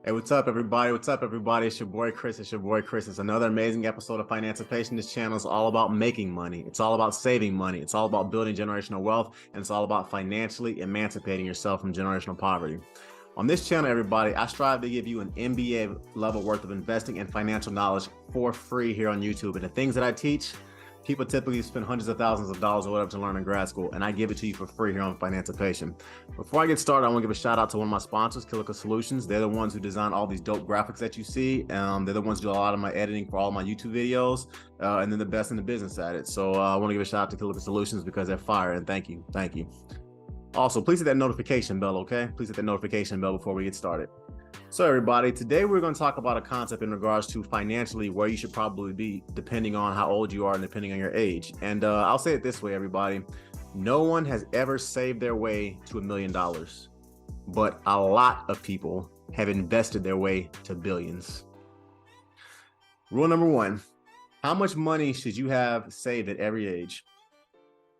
Hey, what's up, everybody? What's up, everybody? It's your boy Chris. It's another amazing episode of Financipation. This channel is all about making money. It's all about saving money. It's all about building generational wealth, and it's all about financially emancipating yourself from generational poverty. On this channel, everybody, I strive to give you an MBA level worth of investing and financial knowledge for free here on YouTube. And the things that I teach, people typically spend hundreds of thousands of dollars or whatever to learn in grad school, and I give it to you for free here on Financipation. Before I get started, I want to give a shout out to one of my sponsors, Kilica Solutions. They're the ones who design all these dope graphics that you see. They're the ones who do a lot of my editing for all my YouTube videos, and they're the best in the business at it. So I want to give a shout out to Kilica Solutions because they're fire, and thank you. Also, please hit that notification bell, okay? Please hit that notification bell before we get started. So everybody, today we're going to talk about a concept in regards to financially where you should probably be depending on how old you are and depending on your age. And I'll say it this way, everybody. No one has ever saved their way to $1 million, but a lot of people have invested their way to billions. Rule number one, how much money should you have saved at every age?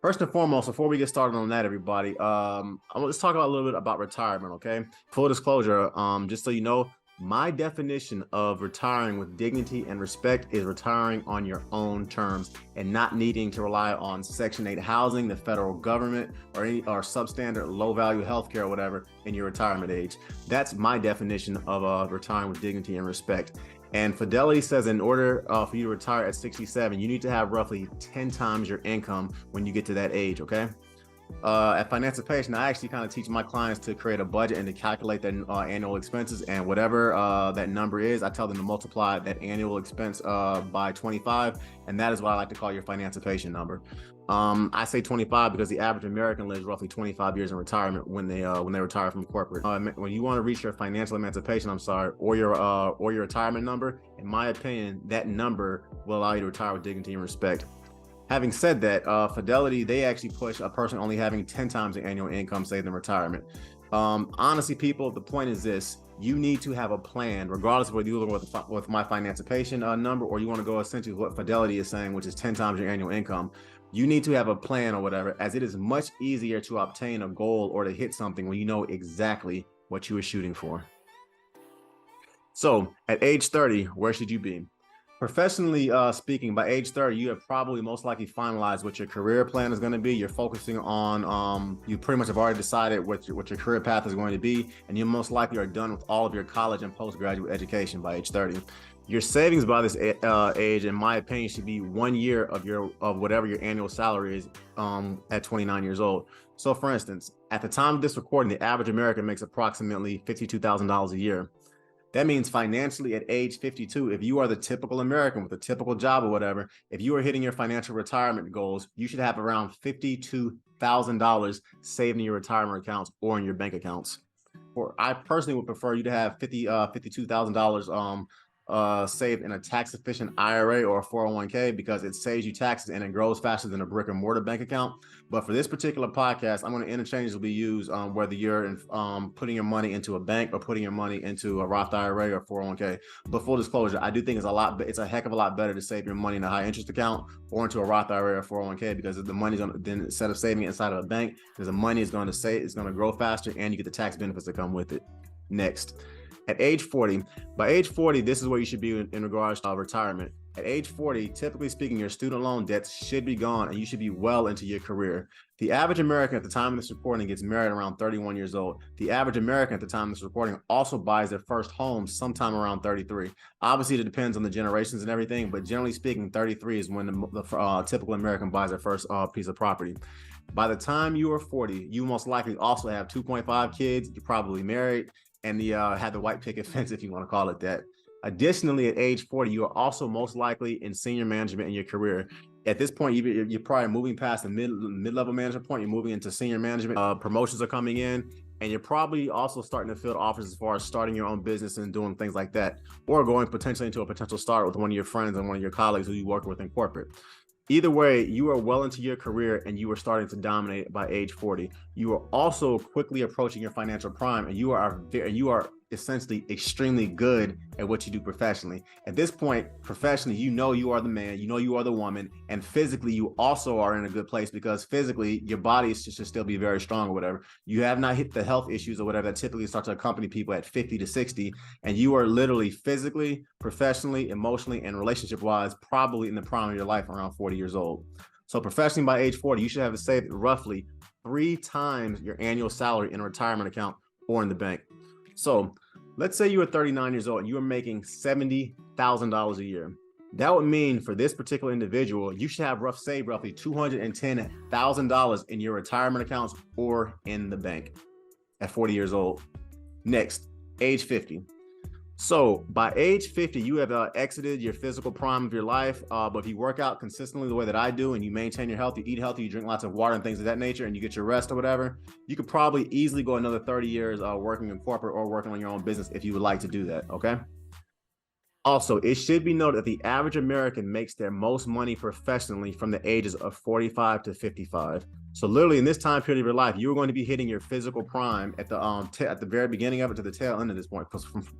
First and foremost, before we get started on that, everybody, let's talk about a little bit about retirement, okay? Full disclosure, just so you know, my definition of retiring with dignity and respect is retiring on your own terms and not needing to rely on Section 8 housing, the federal government, or substandard low-value healthcare or whatever in your retirement age. That's my definition of retiring with dignity and respect. And Fidelity says in order for you to retire at 67, you need to have roughly 10 times your income when you get to that age, okay? At Financipation, I actually kind of teach my clients to create a budget and to calculate their annual expenses, and whatever that number is, I tell them to multiply that annual expense by 25, and that is what I like to call your Financipation number. I say 25 because the average American lives roughly 25 years in retirement when they retire from corporate. When you want to reach your financial emancipation, or your retirement number, in my opinion, that number will allow you to retire with dignity and respect. Having said that, Fidelity, they actually push a person only having 10 times the annual income saved in retirement. Honestly, people, the point is this: you need to have a plan, regardless of whether you're looking with my Financipation number, or you want to go essentially what Fidelity is saying, which is 10 times your annual income. You need to have a plan or whatever, as it is much easier to obtain a goal or to hit something when you know exactly what you are shooting for. So at age 30, where should you be? Professionally speaking, by age 30, you have probably most likely finalized what your career plan is going to be. You're focusing on, you pretty much have already decided what your career path is going to be, and you most likely are done with all of your college and postgraduate education by age 30. Your savings by this age, in my opinion, should be 1 year of whatever your annual salary is at 29 years old. So for instance, at the time of this recording, the average American makes approximately $52,000 a year. That means financially at age 52, if you are the typical American with a typical job or whatever, if you are hitting your financial retirement goals, you should have around $52,000 saved in your retirement accounts or in your bank accounts. Or I personally would prefer you to have $52,000 saved in a tax-efficient IRA or a 401k, because it saves you taxes and it grows faster than a brick and mortar bank account. But for this particular podcast, I'm going to interchangeably use whether you're putting your money into a bank or putting your money into a Roth IRA or 401k. But full disclosure, I do think it's a heck of a lot better to save your money in a high interest account or into a Roth IRA or 401k, because the money's going to, then instead of saving it inside of a bank, because the money is going to grow faster and you get the tax benefits that come with it. Next. At age 40, by age 40, this is where you should be in regards to retirement. At age 40, typically speaking, your student loan debts should be gone and you should be well into your career. The average American at the time of this recording gets married around 31 years old. The average American at the time of this recording also buys their first home sometime around 33. Obviously, it depends on the generations and everything, but generally speaking, 33 is when the typical American buys their first piece of property. By the time you are 40, you most likely also have 2.5 kids. You're probably married, and you had the white picket fence, if you want to call it that. Additionally, at age 40, you are also most likely in senior management in your career. At this point, you're probably moving past the mid-level management point. You're moving into senior management. Promotions are coming in, and you're probably also starting to field offers as far as starting your own business and doing things like that, or going potentially into a potential start with one of your friends and one of your colleagues who you work with in corporate. Either way, you are well into your career and you are starting to dominate by age 40. You are also quickly approaching your financial prime, and you are essentially extremely good at what you do professionally. At this point, professionally, you know you are the man, you know you are the woman, and physically you also are in a good place because physically your body should still be very strong or whatever. You have not hit the health issues or whatever that typically start to accompany people at 50 to 60, and you are literally physically, professionally, emotionally, and relationship-wise probably in the prime of your life around 40 years old. So professionally by age 40, you should have saved roughly 3 times your annual salary in a retirement account or in the bank. So let's say you are 39 years old and you are making $70,000 a year. That would mean for this particular individual, you should have saved roughly $210,000 in your retirement accounts or in the bank at 40 years old. Next, age 50. So by age 50, you have exited your physical prime of your life. But if you work out consistently the way that I do and you maintain your health, you eat healthy, you drink lots of water and things of that nature, and you get your rest or whatever, you could probably easily go another 30 years working in corporate or working on your own business if you would like to do that, okay? Also, it should be noted that the average American makes their most money professionally from the ages of 45 to 55. So literally in this time period of your life, you're going to be hitting your physical prime at the very beginning of it to the tail end of this point.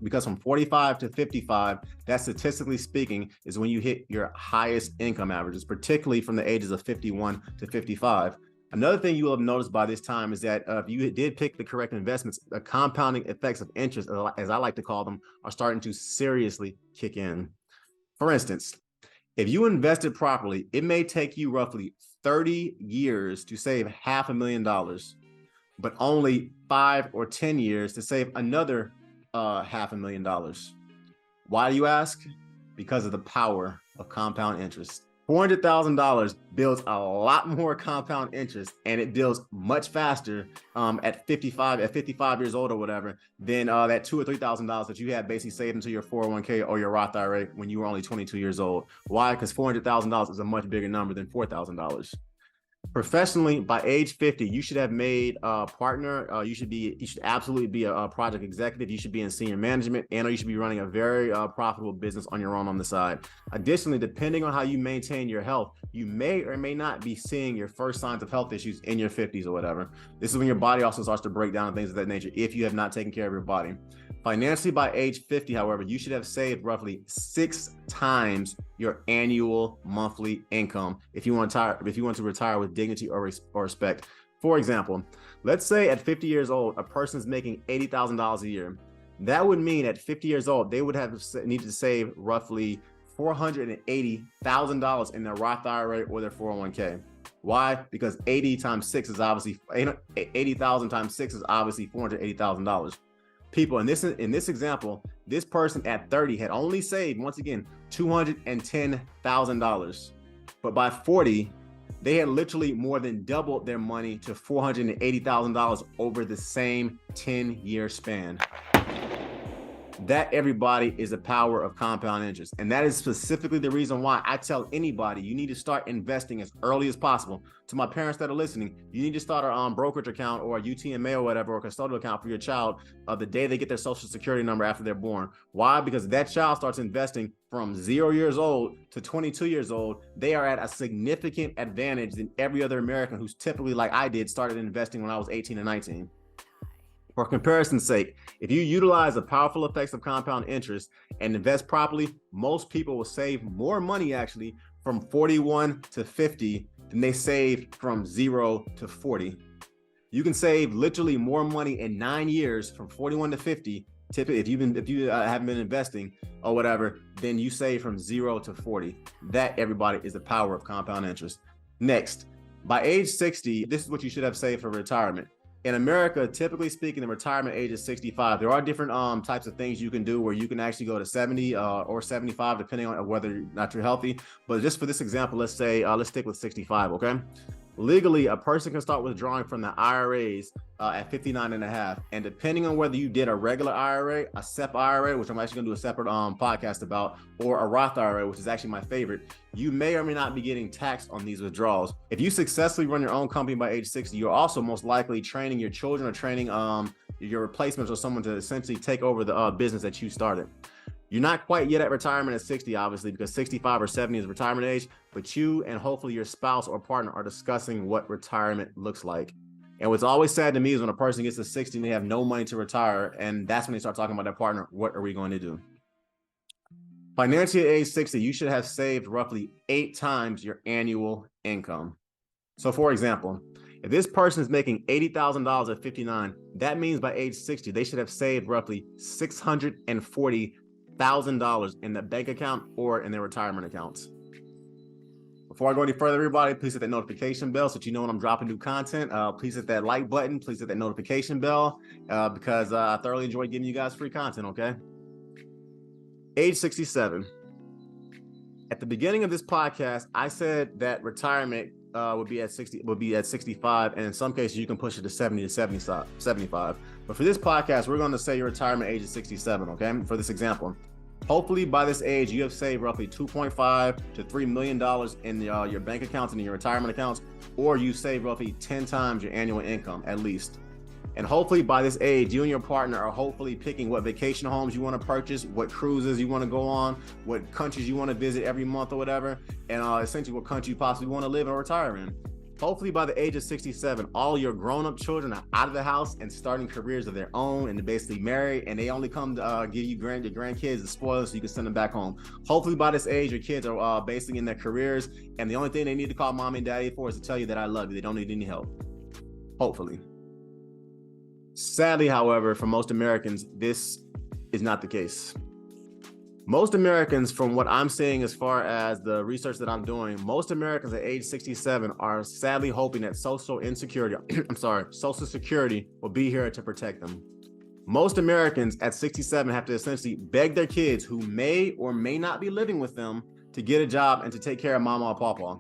Because from 45 to 55, that statistically speaking is when you hit your highest income averages, particularly from the ages of 51 to 55. Another thing you will have noticed by this time is that if you did pick the correct investments, the compounding effects of interest, as I like to call them, are starting to seriously kick in. For instance, if you invested properly, it may take you roughly 30 years to save $500,000, but only 5 or 10 years to save another $500,000. Why do you ask? Because of the power of compound interest. $400,000 builds a lot more compound interest, and it builds much faster at 55 years old or whatever than that $2,000 or $3,000 that you had basically saved into your 401k or your Roth IRA when you were only 22 years old. Why? Because $400,000 is a much bigger number than $4,000. Professionally, by age 50, you should have made a partner. You should absolutely be a project executive. You should be in senior management, and you should be running a very profitable business on your own on the side. Additionally, depending on how you maintain your health, you may or may not be seeing your first signs of health issues in your 50s or whatever. This is when your body also starts to break down and things of that nature if you have not taken care of your body. Financially, by age 50, however, you should have saved roughly 6 times your annual monthly income if you want to retire with dignity or respect. For example, let's say at 50 years old, a person is making $80,000 a year. That would mean at 50 years old, they would have needed to save roughly $480,000 in their Roth IRA or their 401k. Why? Because 80,000 times 6 is obviously $480,000. People in this example, this person at 30 had only saved, once again, $210,000. But by 40, they had literally more than doubled their money to $480,000 over the same 10-year span. That, everybody, is the power of compound interest. And that is specifically the reason why I tell anybody you need to start investing as early as possible. To my parents that are listening, you need to start a brokerage account or a UTMA or whatever, or a custodial account for your child the day they get their social security number after they're born. Why? Because that child starts investing from 0 years old to 22 years old. They are at a significant advantage than every other American who's typically, like I did, started investing when I was 18 and 19. For comparison's sake, if you utilize the powerful effects of compound interest and invest properly, most people will save more money actually from 41 to 50 than they saved from 0 to 40. You can save literally more money in 9 years from 41 to 50, typically if you haven't been investing or whatever, than you save from 0 to 40. That, everybody, is the power of compound interest. Next, by age 60, this is what you should have saved for retirement. In America, typically speaking, the retirement age is 65. There are different types of things you can do where you can actually go to 70 or 75, depending on whether or not you're healthy. But just for this example, let's stick with 65, okay? Legally, a person can start withdrawing from the IRAs at 59 and a half. And depending on whether you did a regular IRA, a SEP IRA, which I'm actually gonna do a separate podcast about, or a Roth IRA, which is actually my favorite, you may or may not be getting taxed on these withdrawals. If you successfully run your own company by age 60, you're also most likely training your children or training your replacements or someone to essentially take over the business that you started. You're not quite yet at retirement at 60, obviously, because 65 or 70 is retirement age, but you and hopefully your spouse or partner are discussing what retirement looks like. And what's always sad to me is when a person gets to 60 and they have no money to retire, and that's when they start talking about their partner. What are we going to do? Financially at age 60, you should have saved roughly 8 times your annual income. So for example, if this person is making $80,000 at 59, that means by age 60, they should have saved roughly $640,000 in the bank account or in their retirement accounts. Before I go any further, everybody, please hit that notification bell so that you know when I'm dropping new content. Please hit that like button. Please hit that notification bell because I thoroughly enjoy giving you guys free content, okay? Age 67. At the beginning of this podcast, I said that retirement would be at 65, and in some cases you can push it to 70 to 75. But for this podcast, we're going to say your retirement age is 67, okay? For this example. Hopefully by this age, you have saved roughly $2.5 to $3 million in your bank accounts and in your retirement accounts, or you save roughly 10 times your annual income at least. And hopefully by this age, you and your partner are hopefully picking what vacation homes you want to purchase, what cruises you want to go on, what countries you want to visit every month or whatever, and essentially what country you possibly want to live or retire in. Hopefully by the age of 67, all your grown-up children are out of the house and starting careers of their own, and they're basically married, and they only come to give you your grandkids the spoils so you can send them back home. Hopefully by this age, your kids are basically in their careers, and the only thing they need to call mommy and daddy for is to tell you that I love you. They don't need any help. Hopefully. Sadly, however, for most Americans, this is not the case. Most Americans, from what I'm seeing as far as the research that I'm doing, most Americans at age 67 are sadly hoping that Social Security will be here to protect them. Most Americans at 67 have to essentially beg their kids who may or may not be living with them to get a job and to take care of mama or papa.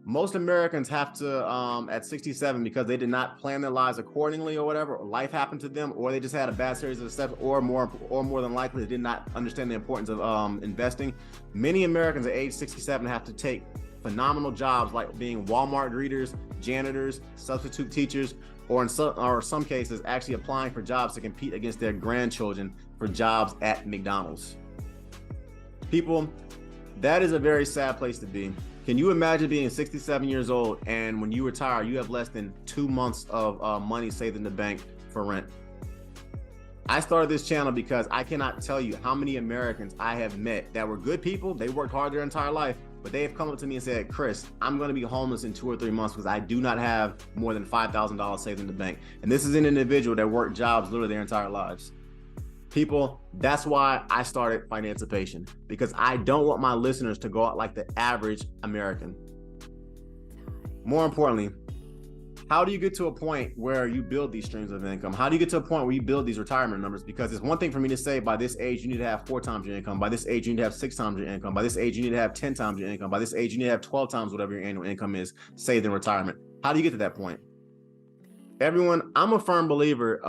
Most Americans have to, at 67, because they did not plan their lives accordingly or whatever, or life happened to them, or they just had a bad series of steps, or more than likely, they did not understand the importance of investing. Many Americans at age 67 have to take phenomenal jobs like being Walmart greeters, janitors, substitute teachers, or in some cases, actually applying for jobs to compete against their grandchildren for jobs at McDonald's. People, that is a very sad place to be. Can you imagine being 67 years old and when you retire, you have less than 2 months of money saved in the bank for rent? I started this channel because I cannot tell you how many Americans I have met that were good people. They worked hard their entire life, but they have come up to me and said, Chris, I'm going to be homeless in 2 or 3 months because I do not have more than $5,000 saved in the bank. And this is an individual that worked jobs literally their entire lives. People, that's why I started Financipation, because I don't want my listeners to go out like the average American. More importantly, how do you get to a point where you build these streams of income? How do you get to a point where you build these retirement numbers? Because it's one thing for me to say by this age, you need to have 4 times your income. By this age, you need to have 6 times your income. By this age, you need to have 10 times your income. By this age, you need to have 12 times whatever your annual income is saved in retirement. How do you get to that point? Everyone, I'm a firm believer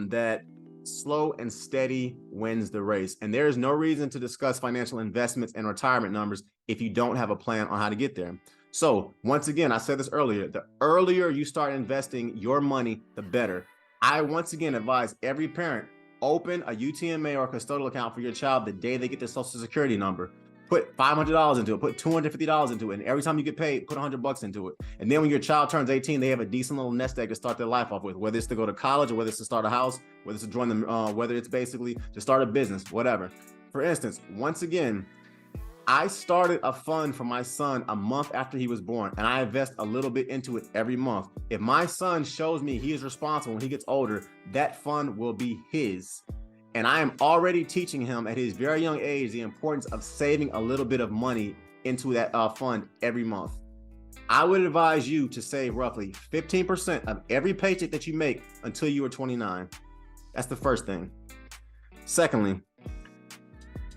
that slow and steady wins the race. And there is no reason to discuss financial investments and retirement numbers if you don't have a plan on how to get there. So once again, I said this earlier, the earlier you start investing your money, the better. I once again advise every parent, open a UTMA or a custodial account for your child the day they get their Social Security number. Put $500 into it, put $250 into it, and every time you get paid, put $100 into it. And then when your child turns 18, they have a decent little nest egg to start their life off with, whether it's to go to college or whether it's to start a house, whether it's to join them, whether it's basically to start a business, whatever. For instance, once again, I started a fund for my son a month after he was born, and I invest a little bit into it every month. If my son shows me he is responsible when he gets older, that fund will be his. And I am already teaching him at his very young age the importance of saving a little bit of money into that fund every month. I would advise you to save roughly 15% of every paycheck that you make until you are 29. That's the first thing. Secondly,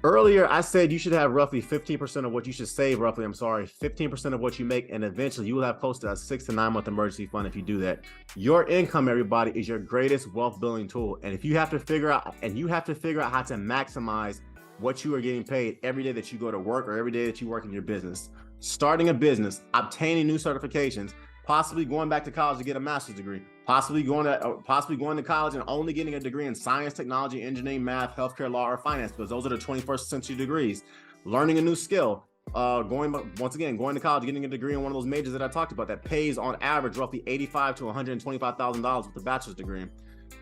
earlier I said you should have roughly 15% of what you should save, 15% of what you make, and eventually you will have close to a 6 to 9 month emergency fund if you do that. Your income, everybody, is your greatest wealth building tool. And if you have to figure out how to maximize what you are getting paid every day that you go to work or every day that you work in your business, starting a business, obtaining new certifications, possibly going back to college to get a master's degree, possibly going to college and only getting a degree in science, technology, engineering, math, healthcare, law, or finance, because those are the 21st century degrees. Learning a new skill. going to college, getting a degree in one of those majors that I talked about that pays on average roughly $85,000 to $125,000 with a bachelor's degree.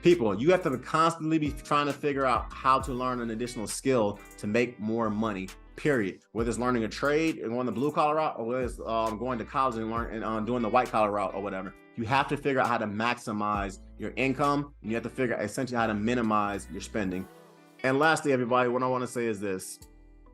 People, you have to constantly be trying to figure out how to learn an additional skill to make more money, period. Whether it's learning a trade and going the blue collar route, or whether it's going to college and doing the white collar route or whatever. You have to figure out how to maximize your income, and you have to figure out essentially how to minimize your spending. And lastly, everybody, what I want to say is this.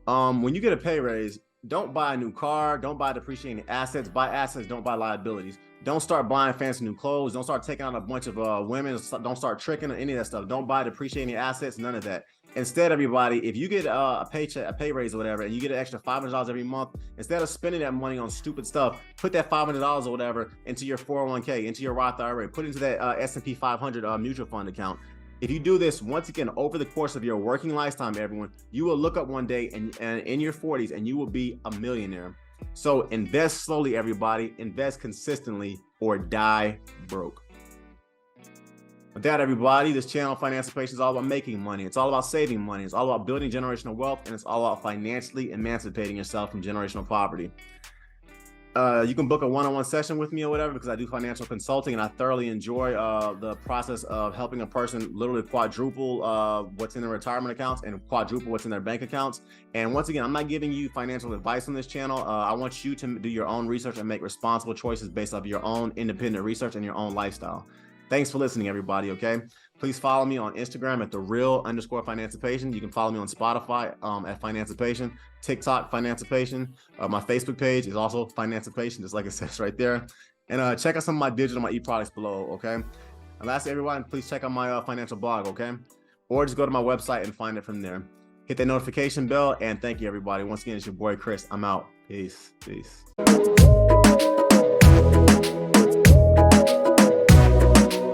When you get a pay raise, don't buy a new car, don't buy depreciating assets, buy assets, don't buy liabilities. Don't start buying fancy new clothes, don't start taking out a bunch of women, don't start tricking or any of that stuff. Don't buy depreciating assets, none of that. Instead, everybody, if you get a paycheck, a pay raise or whatever, and you get an extra $500 every month, instead of spending that money on stupid stuff, put that $500 or whatever into your 401k, into your Roth IRA, put it into that S&P 500 mutual fund account. If you do this, once again, over the course of your working lifetime, everyone, you will look up one day and in your 40s and you will be a millionaire. So invest slowly, everybody. Invest consistently or die broke. With that, everybody, this channel, Financipation, is all about making money. It's all about saving money. It's all about building generational wealth, and it's all about financially emancipating yourself from generational poverty. You can book a one-on-one session with me or whatever, because I do financial consulting and I thoroughly enjoy the process of helping a person literally quadruple what's in their retirement accounts and quadruple what's in their bank accounts. And once again, I'm not giving you financial advice on this channel. I want you to do your own research and make responsible choices based off your own independent research and your own lifestyle. Thanks for listening, everybody, okay? Please follow me on Instagram at @thereal_Financipation. You can follow me on Spotify at Financipation, TikTok, Financipation. My Facebook page is also Financipation, just like it says right there. And check out some of my digital, my e-products below, okay? And lastly, everyone, please check out my financial blog, okay? Or just go to my website and find it from there. Hit that notification bell, and thank you, everybody. Once again, it's your boy, Chris. I'm out. Peace.